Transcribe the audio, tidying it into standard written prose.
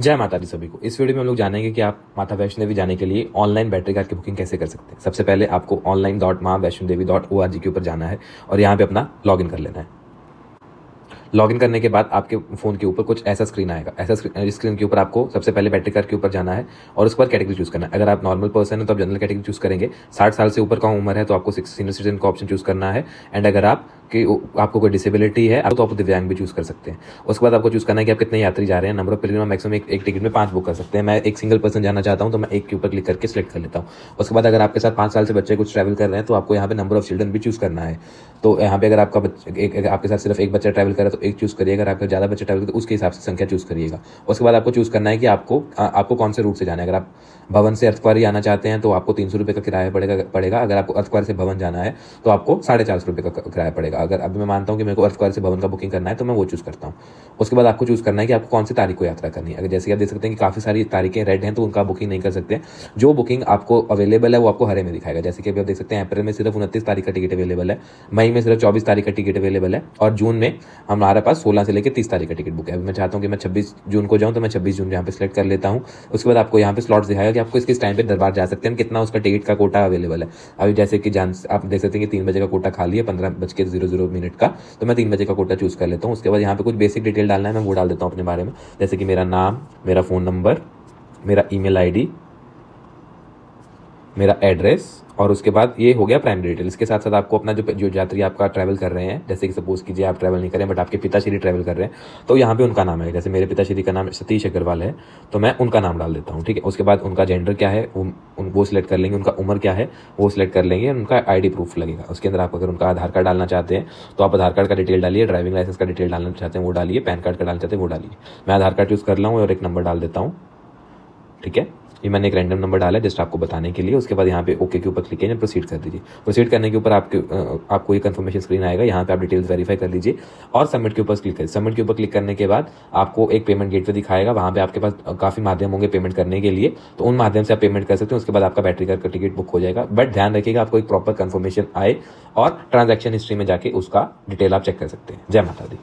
जय माता दी सभी को। इस वीडियो में हम लोग जानेंगे कि आप माता वैष्णो देवी जाने के लिए ऑनलाइन बैटरी कार की बुकिंग कैसे कर सकते हैं। सबसे पहले आपको online.maavaishnodevi.org के ऊपर जाना है और यहाँ पे अपना लॉगिन कर लेना है। लॉगिन करने के बाद आपके फोन के ऊपर कुछ ऐसा स्क्रीन आएगा। ऐसा स्क्रीन के ऊपर आपको सबसे पहले बैटरी कार के ऊपर जाना है और उसके बाद कैटेगरी चूज करना है। अगर आप नॉर्मल पर्सन है तो आप जनरल कैटेगरी चूज करेंगे। 60 साल से ऊपर का उम्र है तो आपको सीनियर सिटीजन का ऑप्शन चूज करना है। एंड अगर आपको कोई डिसेबिलिटी है तो आप दिव्यांग भी चूज कर सकते हैं। उसके बाद आपको चूज करना है कि आप कितने यात्री जा रहे हैं। नंबर ऑफ पिलग्रिम मैक्सिमम एक टिकट में 5 बुक कर सकते हैं। मैं एक सिंगल पर्सन जाना चाहता हूं तो मैं एक के ऊपर क्लिक करके सिलेक्ट कर लेता हूं। उसके बाद अगर आपके साथ 5 साल से बच्चे कुछ ट्रैवल कर रहे हैं तो आपको यहाँ पे नंबर ऑफ चिल्ड्रन भी चूज करना है। तो यहाँ पे अगर आपके साथ सिर्फ एक बच्चा ट्रैवल कर रहा है तो एक चूज करिएगा। अगर आपके ज्यादा बच्चे ट्रैवल करते तो उसके हिसाब से संख्या चूज करिएगा। उसके बाद आपको चूज करना है कि आपको कौन से रूट से जाना है। अगर आप भवन से अर्धकुंवारी आना चाहते हैं तो आपको 300 रुपये का किराया पड़ेगा। अगर आपको अर्धकुंवारी से भवन जाना है तो आपको 450 रुपये का किराया पड़ेगा। अगर अभी मैं मानता हूँ कि मेरे को अर्धकुंवारी से भवन का बुकिंग करना है तो मैं वो चूज करता हूँ। उसके बाद आपको चूज करना है कि आपको कौन सी तारीख को यात्रा करनी है। अगर जैसे आप देख सकते हैं कि काफी सारी तारीखें रेड हैं तो उनका बुकिंग नहीं कर सकते। जो बुकिंग आपको अवेलेबल है वो आपको हरे में दिखाएगा। जैसे कि अभी आप देख सकते हैं अप्रैल में सिर्फ 29 तारीख का टिकट अवेलेबल है, मई में सिर्फ 24 तारीख का टिकट अवेलेबल है और जून में हमारे पास 16 से लेकर 30 तारीख का टिकट बुक है। अभी मैं चाहता हूँ कि मैं 26 जून को जाऊँ तो मैं 26 जून यहाँ पे सिलेक्ट कर लेता हूँ। उसके बाद आपको यहाँ पे स्लॉट्स दिखाएगा कि आपको किस टाइम पे दरबार जा सकते हैं, कितना उसका टिकट का कोटा अवेलेबल है। अभी जैसे कि आप देख सकते हैं कि 3 बजे का कोटा खाली है 15:00 का, तो मैं 3 बजे का कोटा चूज कर लेता हूँ। उसके बाद यहाँ पे कुछ बेसिक डिटेल डालना है, मैं वो डाल देता हूँ अपने बारे में, जैसे कि मेरा नाम, मेरा फोन नंबर, मेरा ईमेल आईडी, मेरा एड्रेस और उसके बाद ये हो गया प्राइमरी डिटेल। इसके साथ साथ आपको अपना जो यात्री आपका ट्रैवल कर रहे हैं, जैसे कि सपोज कीजिए आप ट्रैवल नहीं करें बट आपके पिताश्री ट्रैवल कर रहे हैं तो यहाँ पे उनका नाम है। जैसे मेरे पिताश्री का नाम सतीश अग्रवाल है तो मैं उनका नाम डाल देता हूँ। ठीक है, उसके बाद उनका जेंडर क्या है वो सिलेक्ट कर लेंगे, उनका उम्र क्या है वो सिलेक्ट कर लेंगे, उनका आईडी प्रूफ लगेगा। उसके अंदर आप अगर उनका आधार कार्ड डालना चाहते हैं तो आप आधार कार्ड का डिटेल डालिए, ड्राइविंग लाइसेंस का डिटेल डालना चाहते हैं वो डालिए, पैन कार्ड का डालना चाहते हैं वो डालिए। मैं आधार कार्ड चूज कर रहा हूँ और एक नंबर डाल देता हूँ। ठीक है, ये मैंने एक रैंडम नंबर डाला है जस्ट आपको बताने के लिए। उसके बाद यहाँ पे ओके के ऊपर क्लिक कीजिए, प्रोसीड कर दीजिए। प्रोसीड करने के ऊपर आपको ये कंफर्मेशन स्क्रीन आएगा, यहाँ पे आप डिटेल्स वेरीफाई कर लीजिए और सबमिट के ऊपर क्लिक करिए। सबमिट के ऊपर क्लिक करने के बाद आपको एक पेमेंट गेटवे दिखाएगा, वहाँ पे आपके पास काफी माध्यम होंगे पेमेंट करने के लिए, तो उन माध्यम से आप पेमेंट कर सकते हैं। उसके बाद आपका बैटरी कार का टिकट बुक हो जाएगा। बट ध्यान रखिएगा आपको एक प्रॉपर कंफर्मेशन आए और ट्रांजैक्शन हिस्ट्री में जाके उसका डिटेल आप चेक कर सकते हैं। जय माता दी।